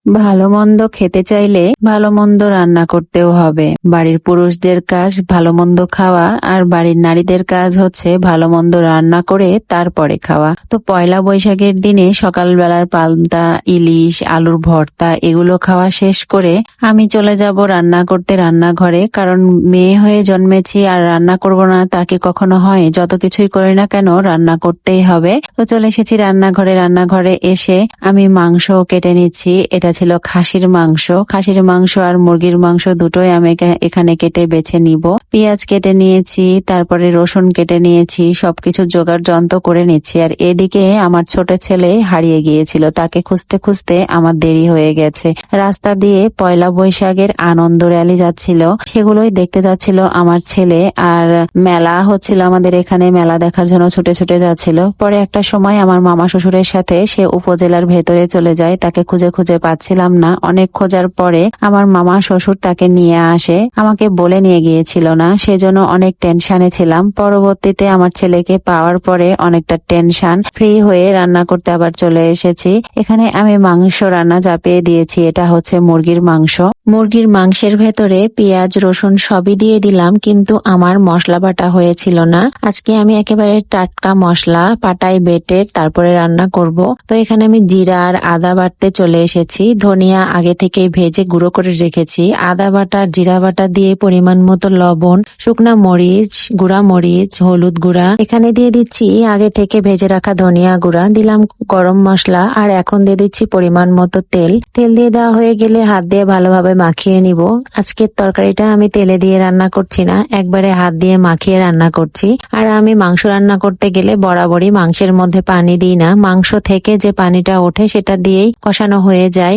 ভালো মন্দ খেতে চাইলে ভালো মন্দ রান্না করতেও হবে। বাড়ির পুরুষদের কাজ ভালো মন্দ খাওয়া, আর বাড়ির নারীদের কাজ হচ্ছে ভালো মন্দ রান্না করে তারপরে খাওয়া। তো পয়লা বৈশাখের দিনে সকালবেলার পান্তা ইলিশ, আলুর ভর্তা এগুলো খাওয়া শেষ করে আমি চলে যাব রান্না করতে রান্নাঘরে। কারণ মেয়ে হয়ে জন্মেছি, আর রান্না করব না তাকে কখনো হয়? যত কিছুই করি না কেন রান্না করতেই হবে। তো চলে এসেছি রান্নাঘরে। রান্নাঘরে এসে আমি মাংস কেটে নিচ্ছি। এটা ছিল খাসির মাংস। খাসির মাংস আর মুরগির মাংস দুটোই আমি এখানে কেটে বেছে নিব। পেঁয়াজ কেটে নিয়েছি, তারপরে রসুন কেটে নিয়েছি, সবকিছু জোগাড় যন্ত্র করে নিচ্ছি। আর এদিকে আমার ছোট ছেলে হারিয়ে গিয়েছিল, তাকে খুঁজতে খুঁজতে আমার দেরি হয়ে গেছে। রাস্তা দিয়ে পয়লা বৈশাখের আনন্দ র্যালি যাচ্ছিল, সেগুলোই দেখতে যাচ্ছিল আমার ছেলে। আর মেলা হচ্ছিল আমাদের এখানে, মেলা দেখার জন্য ছুটে ছুটে যাচ্ছিল। পরে একটা সময় আমার মামা শ্বশুরের সাথে সে উপজেলার ভেতরে চলে যায়, তাকে খুঁজে খুঁজে পাচ্ছিলাম না। অনেক খোঁজার পরে আমার মামা শ্বশুর তাকে নিয়ে আসে, আমাকে বলে নিয়ে গিয়েছিল না, সেজন্য অনেক টেনশনে ছিলাম। পরবর্তীতে আমার ছেলেকে পাওয়ার পরে অনেকটা টেনশন ফ্রি হয়ে রান্না করতে আবার চলে এসেছি। এখানে আমি মাংস রান্না চাপিয়ে দিয়েছি। এটা হচ্ছে মুরগির মাংস। মুরগির মাংসের ভেতরে পেঁয়াজ রসুন সবই দিয়ে দিলাম, কিন্তু আমার মশলা বাটা হয়েছিল না। আজকে আমি একেবারে টাটকা মশলা পাটায় বেটে তারপরে রান্না করব। তো এখানে আমি জিরা আর আদা বাটতে চলে এসেছি। ধনিয়া আগে থেকে ভেজে গুঁড়ো করে রেখেছি। আদা বাটা জিরা বাটা দিয়ে পরিমাণ মতো লবণ, শুকনা মরিচ, গুঁড়া মরিচ, হলুদ গুঁড়া এখানে দিয়ে দিচ্ছি। আগে থেকে ভেজে রাখা ধনিয়া গুঁড়া দিলাম, গরম মশলা, আর এখন দিয়ে দিচ্ছি পরিমাণ মতো তেল। তেল দিয়ে দেওয়া হয়ে গেলে হাত দিয়ে ভালোভাবে মাখিয়ে নিব। আজকের তরকারিটা আমি তেলে দিয়ে রান্না করছি না, একবারে হাত দিয়ে মাখিয়ে রান্না করছি। আর আমি মাংস রান্না করতে গেলে বরাবরই মাংসের মধ্যে পানি দিই না, মাংস থেকে যে পানিটা ওঠে সেটা দিয়েই কষানো হয়ে যায়।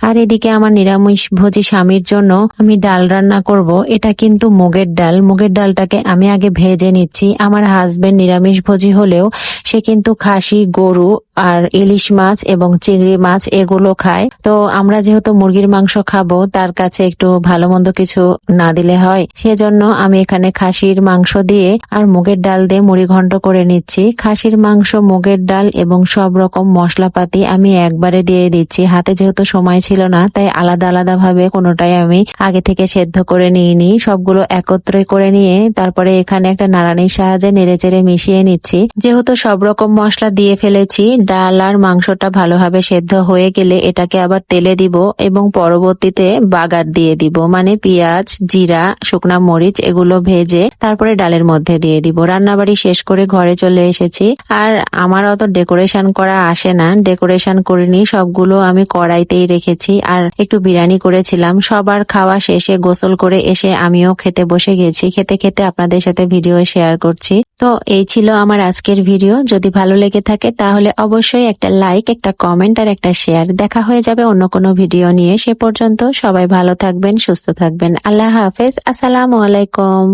আর এদিকে আমার নিরামিষ ভোজী স্বামীর জন্য আমি ডাল রান্না করব। এটা কিন্তু মুগের ডাল। মুগের ডালটাকে আমি আগে ভেজে নিচ্ছি। আমার হাজবেন্ড নিরামিষ ভোজী হলেও সে কিন্তু খাসি, গরু আর ইলিশ মাছ এবং চিংড়ি মাছ এগুলো খায়। তো আমরা যেহেতু মুরগির মাংস খাবো, তার কাছে একটু ভালো মন্দ কিছু না দিলে হয়, সেজন্য আমি এখানে খাসির মাংস দিয়ে আর মুগের ডাল দিয়ে মুড়ি ঘন্ট করে নিচ্ছি। খাসির মাংস, মুগের ডাল এবং সব রকম মশলাপাতি আমি একবারে দিয়ে দিচ্ছি। হাতে যেহেতু সময় ছিল না, তাই আলাদা আলাদা ভাবে কোনোটাই আমি আগে থেকে সেদ্ধ করে নিইনি। সবগুলো একত্রে করে নিয়ে তারপরে এখানে একটা নাড়ানির সাহায্যে নেড়েচেড়ে মিশিয়ে নিচ্ছি। যেহেতু সব রকম মশলা দিয়ে ফেলেছি, ডাল আর মাংসটা ভালোভাবে সেদ্ধ হয়ে গেলে এটাকে আবার তেলে দিব এবং পরবর্তীতে বাগার দিয়ে দিব, মানে পেঁয়াজ, জিরা, শুকনা মরিচ এগুলো ভেজে তারপরে ডালের মধ্যে দিয়ে দিব। রান্নাবাড়ি শেষ করে ঘরে চলে এসেছি। আর আমার অত ডেকোরেশন করা আসে না, ডেকোরেশন করিনি, সবগুলো আমি কড়াইতেই রেখেছি। আর একটু বিরিয়ানি করেছিলাম। সবার খাওয়া শেষে গোসল করে এসে আমিও খেতে বসে গেছি। খেতে খেতে আপনাদের সাথে ভিডিও শেয়ার করছি। তো এই ছিল আমার আজকের ভিডিও। যদি ভালো লেগে থাকে তাহলে অবশ্যই একটা লাইক, একটা কমেন্ট আর একটা শেয়ার। দেখা হয়ে যাবে অন্য কোনো ভিডিও নিয়ে। সে পর্যন্ত সবাই ভালো থাকবেন, সুস্থ থাকবেন। আল্লাহ হাফেজ। আসসালামু আলাইকুম।